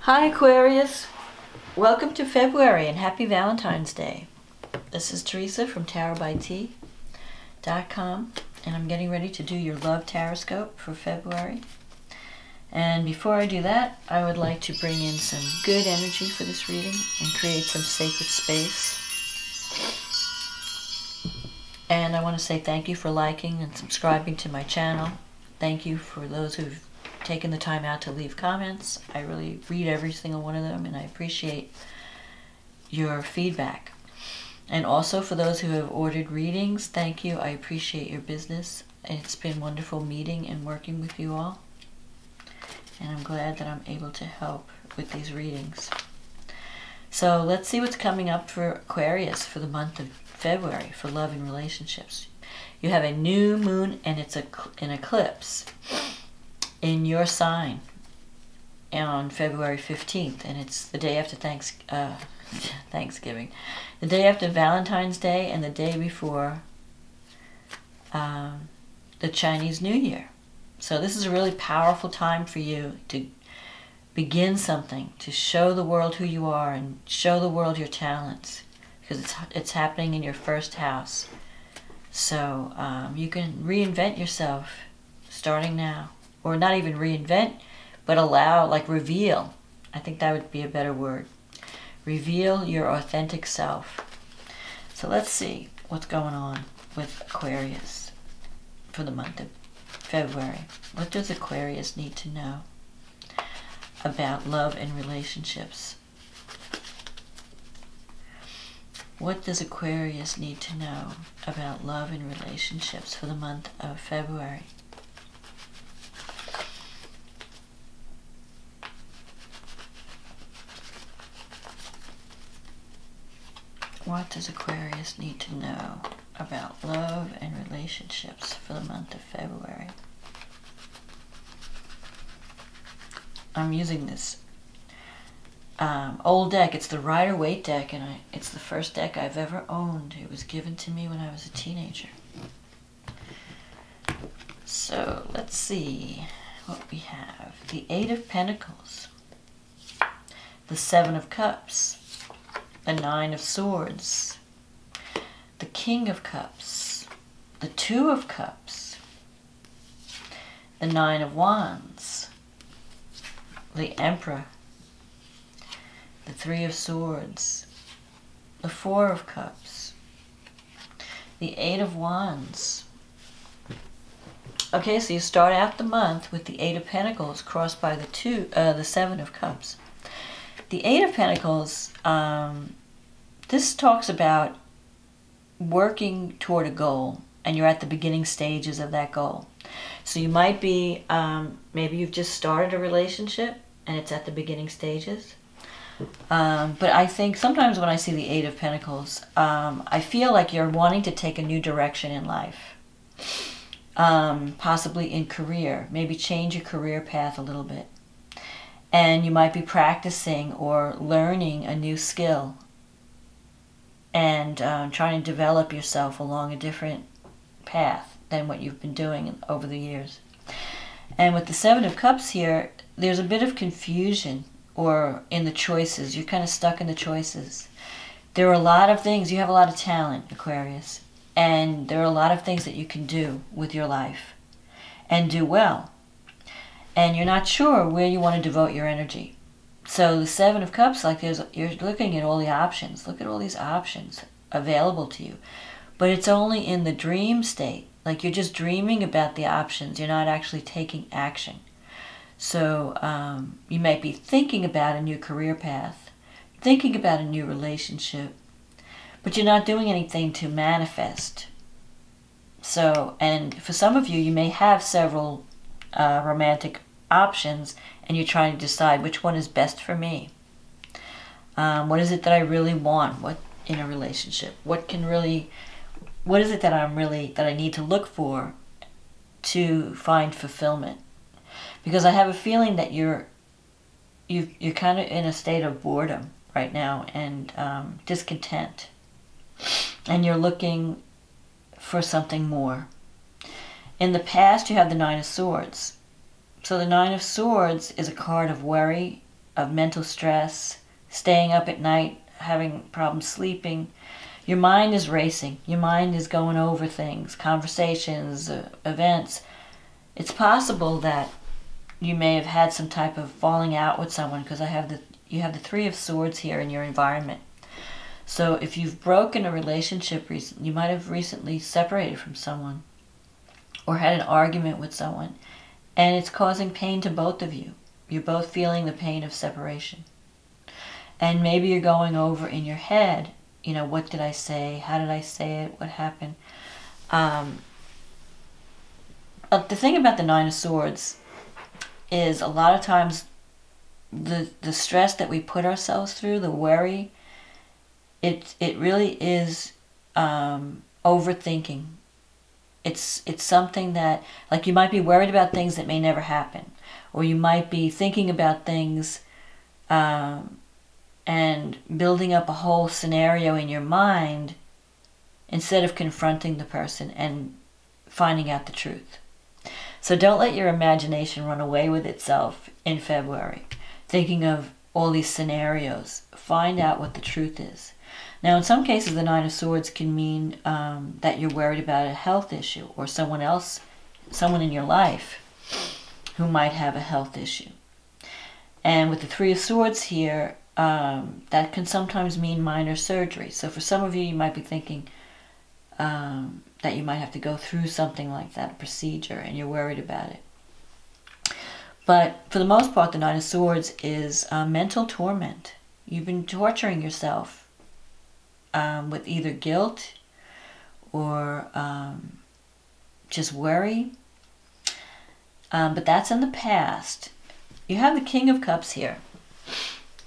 Hi Aquarius, welcome to February and happy Valentine's Day. This is Teresa from tarotbyt.com and I'm getting ready to do your Love TarotScope for February. And before I do that, I would like to bring in some good energy for this reading and create some sacred space. And I want to say thank you for liking and subscribing to my channel. Thank you for those who've taken the time out to leave comments. I really read every single one of them and I appreciate your feedback. And also for those who have ordered readings, thank you. I appreciate your business. It's been wonderful meeting and working with you all. And I'm glad that I'm able to help with these readings. So let's see what's coming up for Aquarius for the month of February for love and relationships. You have a new moon and it's an eclipse in your sign on February 15th, and it's the day after Thanksgiving, the day after Valentine's Day, and the day before the Chinese New Year. So this is a really powerful time for you to begin something, to show the world who you are and show the world your talents, because it's happening in your first house. So you can reinvent yourself starting now. Or not even reinvent, but allow, like reveal. I think that would be a better word. Reveal your authentic self. So let's see what's going on with Aquarius for the month of February. What does Aquarius need to know about love and relationships? What does Aquarius need to know about love and relationships for the month of February? What does Aquarius need to know about love and relationships for the month of February? I'm using this old deck. It's the Rider-Waite deck, and it's the first deck I've ever owned. It was given to me when I was a teenager. So let's see what we have. The Eight of Pentacles, the Seven of Cups, the Nine of Swords, the King of Cups, the Two of Cups, the Nine of Wands, the Emperor, the Three of Swords, the Four of Cups, the Eight of Wands. Okay, so you start out the month with the Eight of Pentacles crossed by the Seven of Cups. The Eight of Pentacles, this talks about working toward a goal, and you're at the beginning stages of that goal. So you might be, maybe you've just started a relationship, and it's at the beginning stages. But I think sometimes when I see the Eight of Pentacles, I feel like you're wanting to take a new direction in life. Possibly in career, maybe change your career path a little bit. And you might be practicing or learning a new skill and trying to develop yourself along a different path than what you've been doing over the years. And with the Seven of Cups here, there's a bit of confusion or in the choices. You're kind of stuck in the choices. There are a lot of things. You have a lot of talent, Aquarius, and there are a lot of things that you can do with your life and do well. And you're not sure where you want to devote your energy. So the Seven of Cups, like you're looking at all the options. Look at all these options available to you. But it's only in the dream state. Like you're just dreaming about the options. You're not actually taking action. So you might be thinking about a new career path, thinking about a new relationship, but you're not doing anything to manifest. So, and for some of you, you may have several romantic options, and you're trying to decide which one is best for me. What is it that I really want? What in a relationship? What is it that I need to look for to find fulfillment? Because I have a feeling that you're kind of in a state of boredom right now and discontent, and you're looking for something more. In the past, you have the Nine of Swords. So the Nine of Swords is a card of worry, of mental stress, staying up at night, having problems sleeping. Your mind is racing. Your mind is going over things, conversations, events. It's possible that you may have had some type of falling out with someone, because you have the Three of Swords here in your environment. So if you've broken a relationship recently, you might have recently separated from someone or had an argument with someone, and it's causing pain to both of you. You're both feeling the pain of separation. And maybe you're going over in your head, you know, what did I say? How did I say it? What happened? But the thing about the Nine of Swords is a lot of times the stress that we put ourselves through, the worry, it really is overthinking. It's something that, like, you might be worried about things that may never happen, or you might be thinking about things and building up a whole scenario in your mind instead of confronting the person and finding out the truth. So don't let your imagination run away with itself in February, thinking of all these scenarios. Find out what the truth is. Now, in some cases, the Nine of Swords can mean that you're worried about a health issue, or someone in your life who might have a health issue. And with the Three of Swords here, that can sometimes mean minor surgery. So for some of you, you might be thinking that you might have to go through something like that, a procedure, and you're worried about it. But for the most part, the Nine of Swords is mental torment. You've been torturing yourself with either guilt or just worry. But that's in the past. You have the King of Cups here.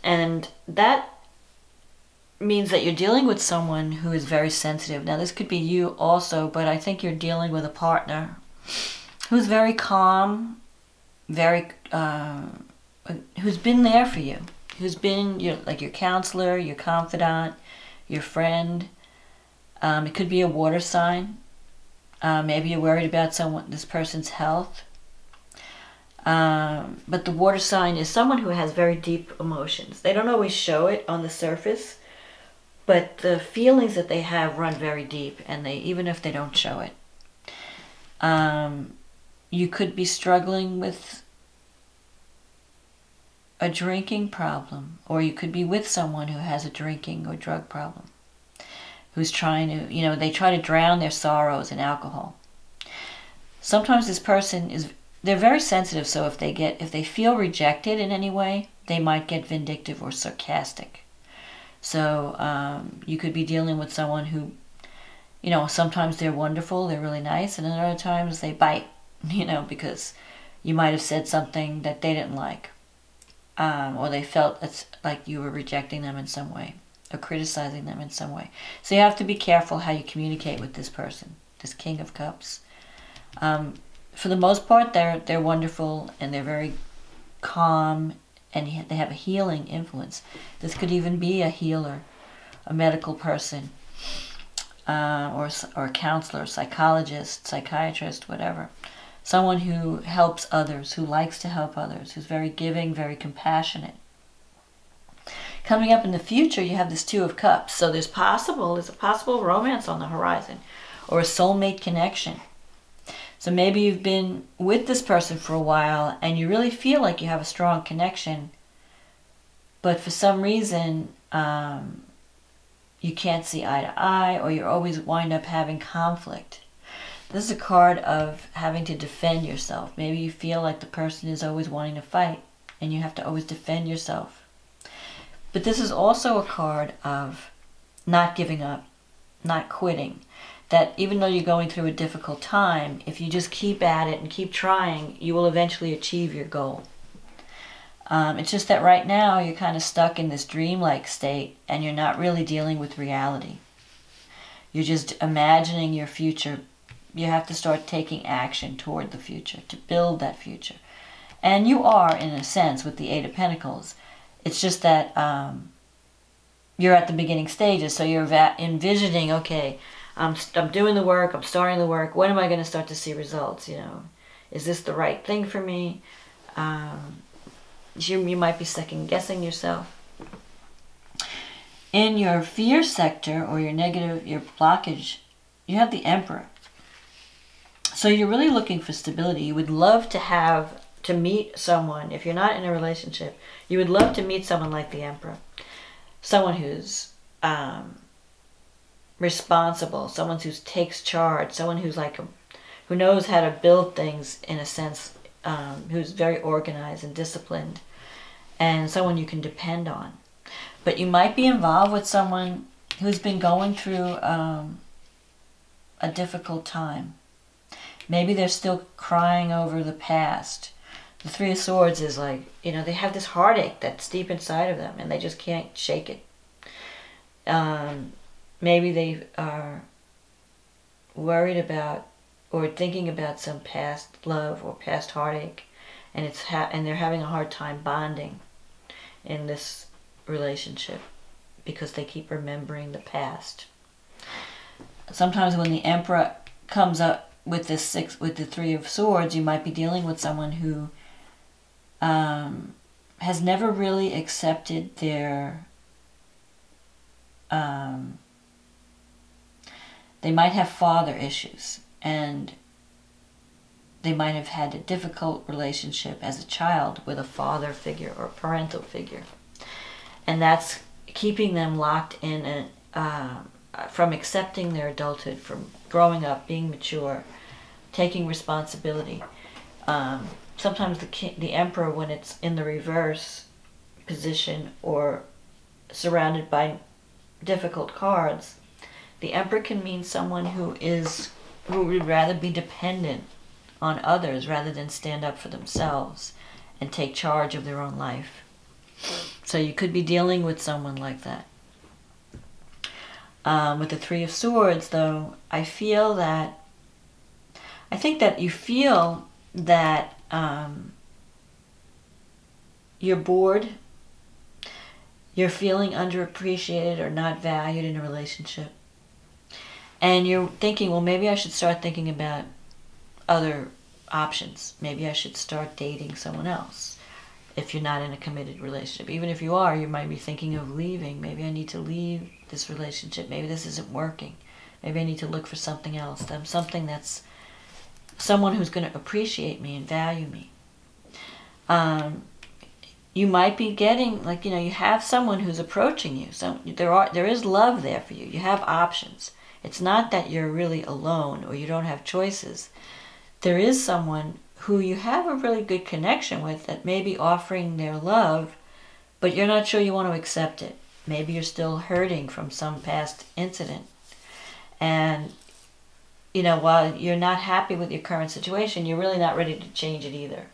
And that means that you're dealing with someone who is very sensitive. Now, this could be you also, but I think you're dealing with a partner who's very calm, very who's been there for you, who's been your counselor, your confidant, your friend. It could be a water sign. Maybe you're worried about this person's health. But the water sign is someone who has very deep emotions. They don't always show it on the surface, but the feelings that they have run very deep, and even if they don't show it. You could be struggling with a drinking problem, or you could be with someone who has a drinking or drug problem, who's trying to, they try to drown their sorrows in alcohol. Sometimes this person they're very sensitive, so if they feel rejected in any way, they might get vindictive or sarcastic. So you could be dealing with someone who, sometimes they're wonderful, they're really nice, and then other times they bite, because you might have said something that they didn't like, or they felt it's like you were rejecting them in some way, or criticizing them in some way. So you have to be careful how you communicate with this person, this King of Cups. For the most part, they're wonderful, and they're very calm, and they have a healing influence. This could even be a healer, a medical person, or a counselor, psychologist, psychiatrist, whatever. Someone who helps others, who likes to help others, who's very giving, very compassionate. Coming up in the future, you have this Two of Cups. So there's a possible romance on the horizon, or a soulmate connection. So maybe you've been with this person for a while and you really feel like you have a strong connection, but for some reason you can't see eye to eye, or you always wind up having conflict. This is a card of having to defend yourself. Maybe you feel like the person is always wanting to fight and you have to always defend yourself. But this is also a card of not giving up, not quitting. That even though you're going through a difficult time, if you just keep at it and keep trying, you will eventually achieve your goal. It's just that right now you're kind of stuck in this dreamlike state and you're not really dealing with reality. You're just imagining your future. You have to start taking action toward the future to build that future. And you are, in a sense, with the Eight of Pentacles. It's just that you're at the beginning stages, so you're envisioning, okay, I'm doing the work, I'm starting the work. When am I going to start to see results? Is this the right thing for me? You might be second guessing yourself. In your fear sector, or your negative, your blockage, you have the Emperor. So you're really looking for stability. You would love to meet someone. If you're not in a relationship, you would love to meet someone like the Emperor. Someone who's responsible, someone who takes charge, someone who's who knows how to build things in a sense, who's very organized and disciplined, and someone you can depend on. But you might be involved with someone who's been going through a difficult time. Maybe they're still crying over the past. The Three of Swords is like, they have this heartache that's deep inside of them and they just can't shake it. Maybe they are worried about or thinking about some past love or past heartache, and and they're having a hard time bonding in this relationship because they keep remembering the past. Sometimes when the Emperor comes up with the Three of Swords, you might be dealing with someone who has never really accepted their they might have father issues, and they might have had a difficult relationship as a child with a father figure or a parental figure, and that's keeping them locked in from accepting their adulthood, from growing up, being mature, taking responsibility. Sometimes the Emperor, when it's in the reverse position or surrounded by difficult cards, the Emperor can mean someone who would rather be dependent on others rather than stand up for themselves and take charge of their own life. So you could be dealing with someone like that. With the Three of Swords, though, I think that you feel that you're bored, you're feeling underappreciated or not valued in a relationship. And you're thinking, well, maybe I should start thinking about other options. Maybe I should start dating someone else if you're not in a committed relationship. Even if you are, you might be thinking of leaving. Maybe I need to leave this relationship. Maybe this isn't working. Maybe I need to look for something else. Something that's someone who's going to appreciate me and value me. You might be getting, you have someone who's approaching you. So there is love there for you. You have options. It's not that you're really alone or you don't have choices. There is someone who you have a really good connection with that may be offering their love, but you're not sure you want to accept it. Maybe you're still hurting from some past incident. And, while you're not happy with your current situation, you're really not ready to change it either.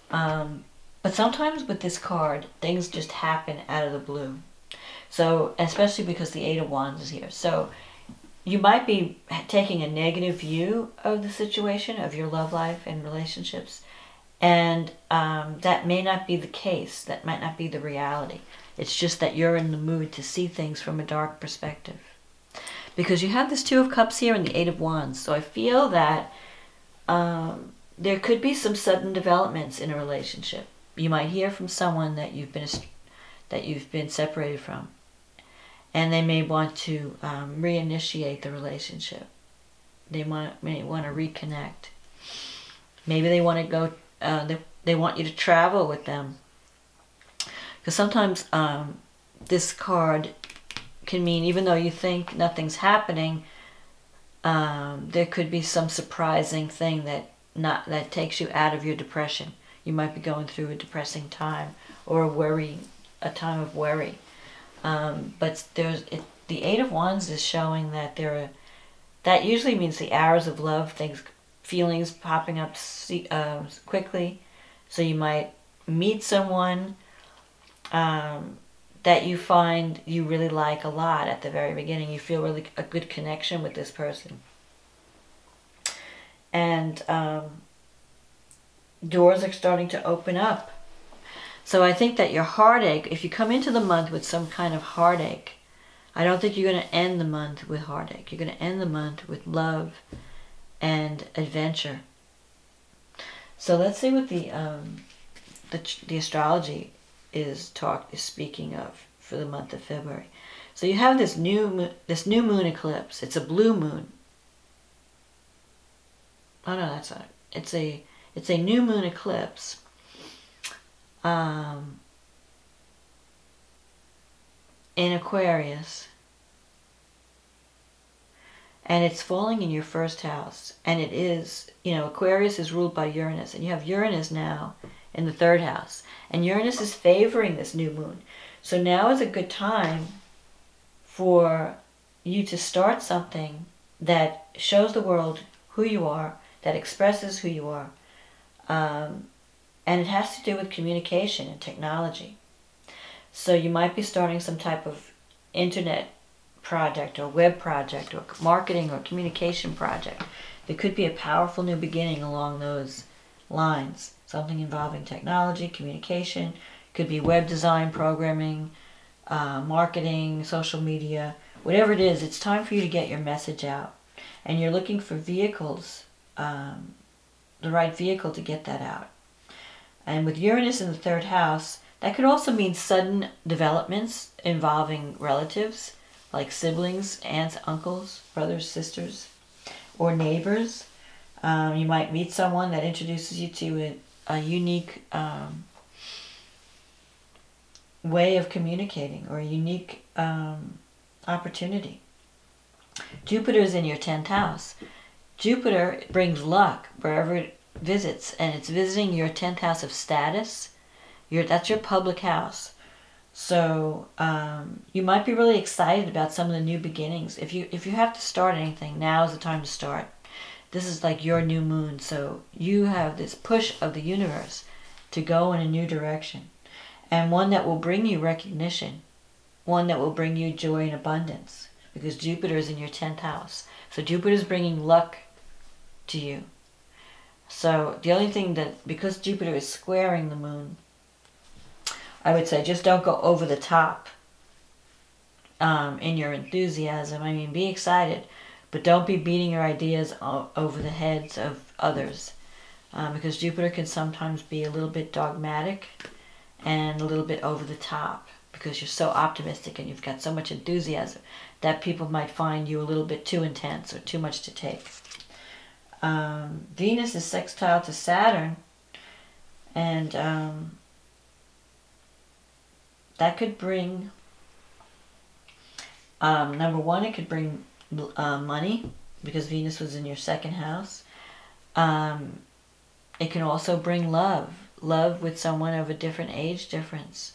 But sometimes with this card, things just happen out of the blue. So, especially because the Eight of Wands is here. So, you might be taking a negative view of the situation, of your love life and relationships, and that may not be the case. That might not be the reality. It's just that you're in the mood to see things from a dark perspective. Because you have this Two of Cups here and the Eight of Wands. So I feel that there could be some sudden developments in a relationship. You might hear from someone that you've been separated from, and they may want to reinitiate the relationship. They may want to reconnect. Maybe they want to go. They want you to travel with them. Because sometimes this card can mean, even though you think nothing's happening, there could be some surprising thing that takes you out of your depression. You might be going through a depressing time or a time of worry. But the Eight of Wands is showing that that usually means the hours of love, feelings popping up quickly. So you might meet someone that you find you really like a lot at the very beginning. You feel really a good connection with this person. And doors are starting to open up. So I think that your heartache, if you come into the month with some kind of heartache, I don't think you're going to end the month with heartache. You're going to end the month with love and adventure. So let's see what the the astrology is speaking of for the month of February. So you have this new moon eclipse. It's a blue moon. Oh no, that's not. It's a new moon eclipse. In Aquarius. And it's falling in your first house. And it is, Aquarius is ruled by Uranus. And you have Uranus now in the third house. And Uranus is favoring this new moon. So now is a good time for you to start something that shows the world who you are, that expresses who you are. And it has to do with communication and technology. So you might be starting some type of internet project or web project or marketing or communication project. There could be a powerful new beginning along those lines. Something involving technology, communication. Could be web design, programming, marketing, social media. Whatever it is, it's time for you to get your message out. And you're looking for vehicles, the right vehicle to get that out. And with Uranus in the third house, that could also mean sudden developments involving relatives, like siblings, aunts, uncles, brothers, sisters, or neighbors. You might meet someone that introduces you to a unique way of communicating, or a unique opportunity. Jupiter is in your 10th house. Jupiter brings luck wherever it visits, and it's visiting your 10th house of status. That's your public house. So you might be really excited about some of the new beginnings. If you have to start anything, now is the time to start. This is like your new moon, so you have this push of the universe to go in a new direction, and one that will bring you recognition, one that will bring you joy and abundance, because Jupiter is in your 10th house. So Jupiter is bringing luck to you. So the only thing that, because Jupiter is squaring the moon, I would say just don't go over the top in your enthusiasm. I mean, be excited, but don't be beating your ideas over the heads of others, because Jupiter can sometimes be a little bit dogmatic and a little bit over the top, because you're so optimistic and you've got so much enthusiasm that people might find you a little bit too intense or too much to take. Venus is sextile to Saturn, and that could bring, number one, it could bring money, because Venus was in your 2nd house. It can also bring love with someone of a different age difference.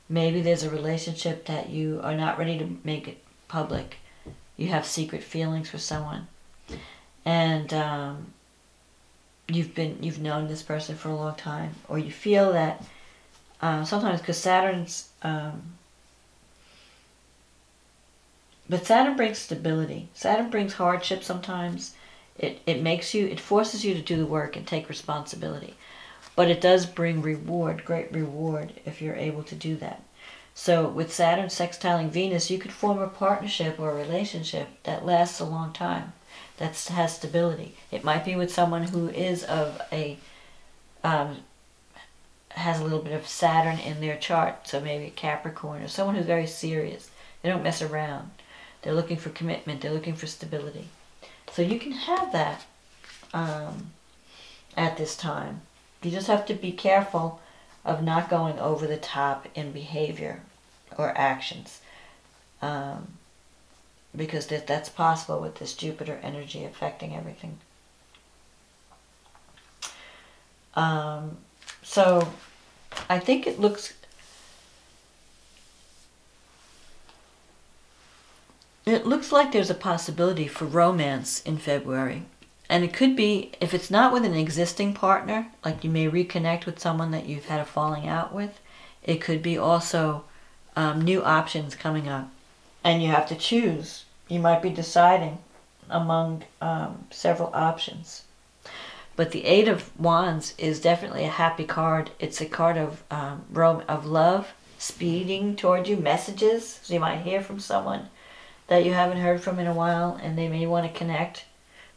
Maybe there's a relationship that you are not ready to make it public. You have secret feelings for someone, and you've known this person for a long time, or you feel that sometimes, because Saturn's but Saturn brings stability. Saturn brings hardship sometimes. It forces you to do the work and take responsibility. But it does bring reward, great reward, if you're able to do that. So with Saturn sextiling Venus, you could form a partnership or a relationship that lasts a long time, that has stability. It might be with someone who is of a, has a little bit of Saturn in their chart, so maybe a Capricorn, or someone who's very serious. They don't mess around. They're looking for commitment. They're looking for stability. So you can have that at this time. You just have to be careful of not going over the top in behavior or actions, because that's possible with this Jupiter energy affecting everything. So I think it looks like there's a possibility for romance in February. And it could be, if it's not with an existing partner, like you may reconnect with someone that you've had a falling out with, it could be also new options coming up. And you have to choose. You might be deciding among several options. But the Eight of Wands is definitely a happy card. It's a card of love, speeding toward you, messages. So you might hear from someone that you haven't heard from in a while, and they may want to connect.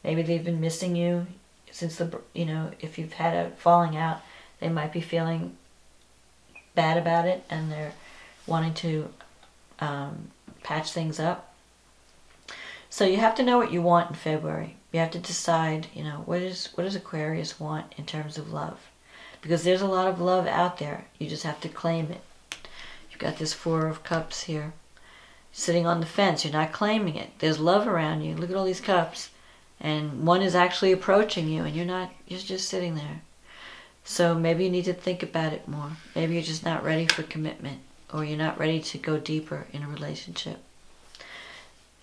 Maybe they've been missing you since if you've had a falling out, they might be feeling bad about it and they're wanting to patch things up. So you have to know what you want in February. You have to decide, you know, what does Aquarius want in terms of love? Because there's a lot of love out there. You just have to claim it. You've got this Four of Cups here. Sitting on the fence, you're not claiming it. There's love around you. Look at all these cups. And one is actually approaching you and you're just sitting there. So maybe you need to think about it more. Maybe you're just not ready for commitment, or you're not ready to go deeper in a relationship.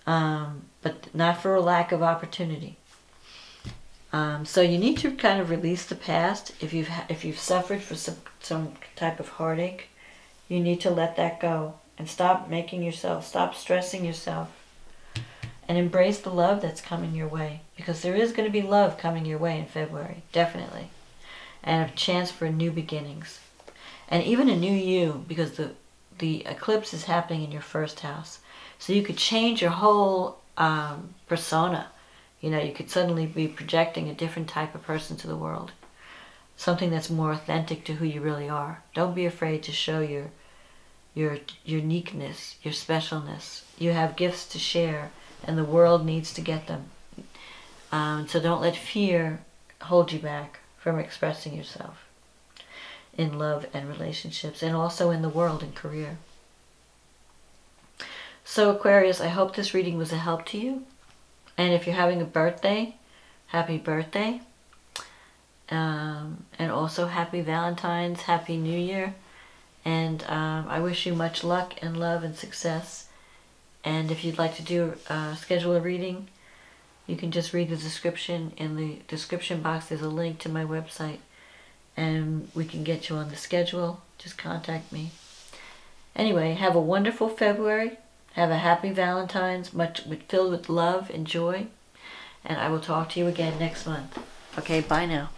But not for a lack of opportunity. So you need to kind of release the past. If you've suffered for some type of heartache, you need to let that go and stop stressing yourself, and embrace the love that's coming your way, because there is going to be love coming your way in February, definitely, and a chance for new beginnings, and even a new you, because the eclipse is happening in your first house, so you could change your whole persona. You know, you could suddenly be projecting a different type of person to the world, something that's more authentic to who you really are. Don't be afraid to show your uniqueness, your specialness. You have gifts to share, and the world needs to get them. So don't let fear hold you back from expressing yourself in love and relationships, and also in the world and career. So Aquarius, I hope this reading was a help to you. And if you're having a birthday, happy birthday. And also happy Valentine's, happy New Year. And I wish you much luck and love and success. And if you'd like to schedule a reading, you can just read the description. In the description box, there's a link to my website, and we can get you on the schedule. Just contact me. Anyway, have a wonderful February. Have a happy Valentine's, filled with love and joy. And I will talk to you again next month. Okay, bye now.